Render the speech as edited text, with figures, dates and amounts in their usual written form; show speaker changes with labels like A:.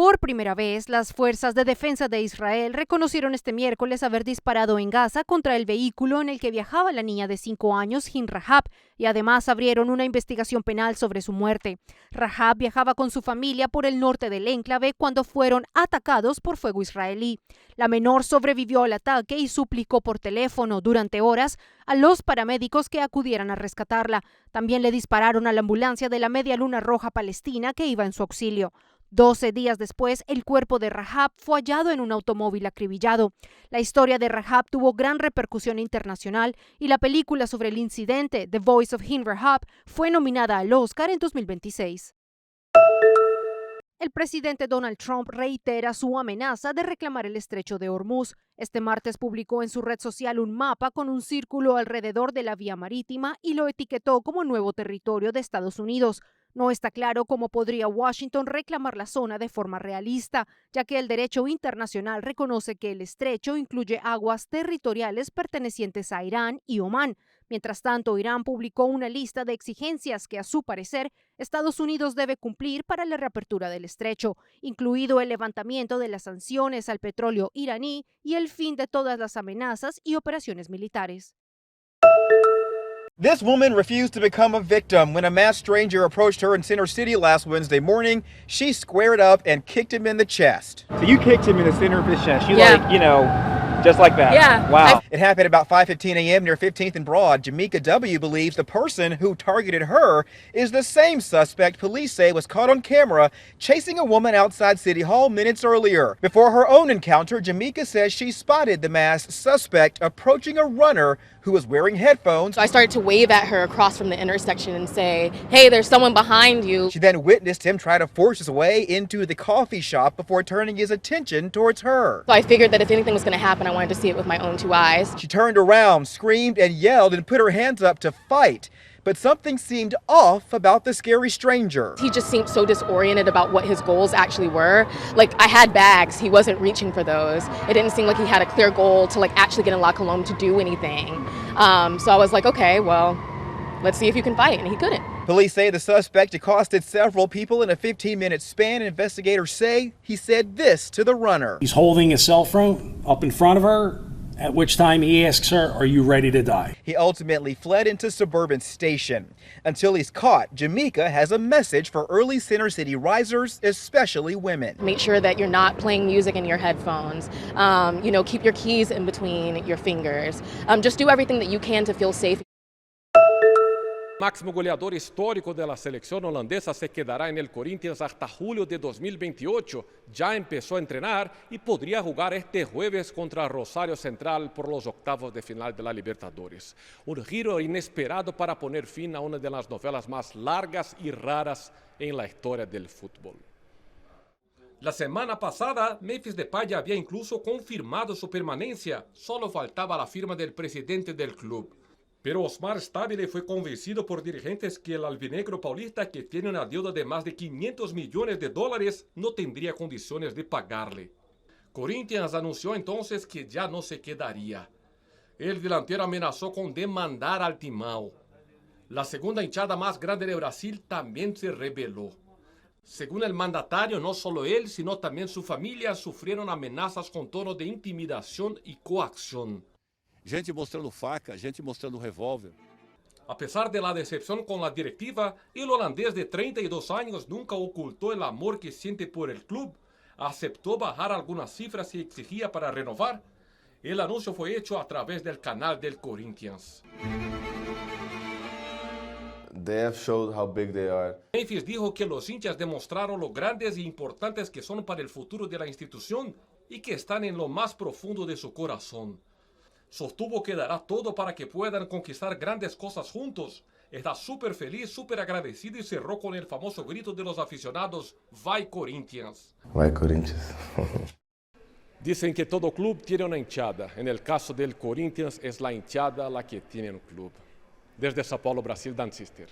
A: Por primera vez, las fuerzas de defensa de Israel reconocieron este miércoles haber disparado en Gaza contra el vehículo en el que viajaba la niña de 5 años, Hind Rajab, y además abrieron una investigación penal sobre su muerte. Rajab viajaba con su familia por el norte del enclave cuando fueron atacados por fuego israelí. La menor sobrevivió al ataque y suplicó por teléfono durante horas a los paramédicos que acudieran a rescatarla. También le dispararon a la ambulancia de la Media Luna Roja Palestina que iba en su auxilio. 12 días después, el cuerpo de Rajab fue hallado en un automóvil acribillado. La historia de Rajab tuvo gran repercusión internacional y la película sobre el incidente, The Voice of Hind Rajab, fue nominada al Oscar en 2026. El presidente Donald Trump reitera su amenaza de reclamar el estrecho de Hormuz. Este martes publicó en su red social un mapa con un círculo alrededor de la vía marítima y lo etiquetó como nuevo territorio de Estados Unidos. No está claro cómo podría Washington reclamar la zona de forma realista, ya que el derecho internacional reconoce que el estrecho incluye aguas territoriales pertenecientes a Irán y Omán. Mientras tanto, Irán publicó una lista de exigencias que, a su parecer, Estados Unidos debe cumplir para la reapertura del estrecho, incluido el levantamiento de las sanciones al petróleo iraní y el fin de todas las amenazas y operaciones militares.
B: This woman refused to become a victim. When a masked stranger approached her in Center City last Wednesday morning, she squared up and kicked him in the chest.
C: So you kicked him in the center of his chest. You just like that.
D: Yeah.
C: Wow.
B: It happened about 5:15 a.m. near 15th and Broad. Jamaica W. believes the person who targeted her is the same suspect police say was caught on camera chasing a woman outside City Hall minutes earlier. Before her own encounter, Jamaica says she spotted the masked suspect approaching a runner who was wearing headphones.
D: So I started to wave at her across from the intersection and say, "Hey, there's someone behind you."
B: She then witnessed him try to force his way into the coffee shop before turning his attention towards her.
D: So I figured that if anything was going to happen, I wanted to see it with my own 2 eyes.
B: She turned around, screamed and yelled and put her hands up to fight. But something seemed off about the scary stranger.
D: He just seemed so disoriented about what his goals actually were. Like, I had bags, he wasn't reaching for those. It didn't seem like he had a clear goal to actually get in La Colombe to do anything. So I was like, okay, well, let's see if you can fight, and he couldn't.
B: Police say the suspect accosted several people in a 15-minute span. Investigators say he said this to the runner.
E: He's holding his cell phone up in front of her, at which time he asks her, "Are you ready to die?"
B: He ultimately fled into Suburban Station. Until he's caught, Jamaica has a message for early Center City risers, especially women.
D: Make sure that you're not playing music in your headphones. Keep your keys in between your fingers. Just do everything that you can to feel safe.
F: Máximo goleador histórico de la selección holandesa se quedará en el Corinthians hasta julio de 2028. Ya empezó a entrenar y podría jugar este jueves contra Rosario Central por los octavos de final de la Libertadores. Un giro inesperado para poner fin a una de las novelas más largas y raras en la historia del fútbol. La semana pasada, Memphis Depay ya había incluso confirmado su permanencia. Solo faltaba la firma del presidente del club. Pero Osmar Stabile fue convencido por dirigentes que el albinegro paulista, que tiene una deuda de más de $500 millones, no tendría condiciones de pagarle. Corinthians anunció entonces que ya no se quedaría. El delantero amenazó con demandar al Timão. La segunda hinchada más grande de Brasil también se rebeló. Según el mandatario, no solo él, sino también su familia sufrieron amenazas con tono de intimidación y coacción.
G: Gente mostrando faca, gente mostrando revólver.
F: A pesar de la decepción con la directiva, el holandés de 32 años nunca ocultó el amor que siente por el club. Aceptó bajar algunas cifras y exigía para renovar. El anuncio fue hecho a través del canal del Corinthians.
H: They have showed how big they are.
F: Memphis dijo que los hinchas demostraron lo grandes y importantes que son para el futuro de la institución y que están en lo más profundo de su corazón. Sostuvo que dará todo para que puedan conquistar grandes cosas juntos. Está súper feliz, súper agradecido y cerró con el famoso grito de los aficionados, "Vai Corinthians".
H: Vai Corinthians.
F: Dicen que todo club tiene una hinchada. En el caso del Corinthians es la hinchada la que tiene un club. Desde Sao Paulo, Brasil, Dan Sister.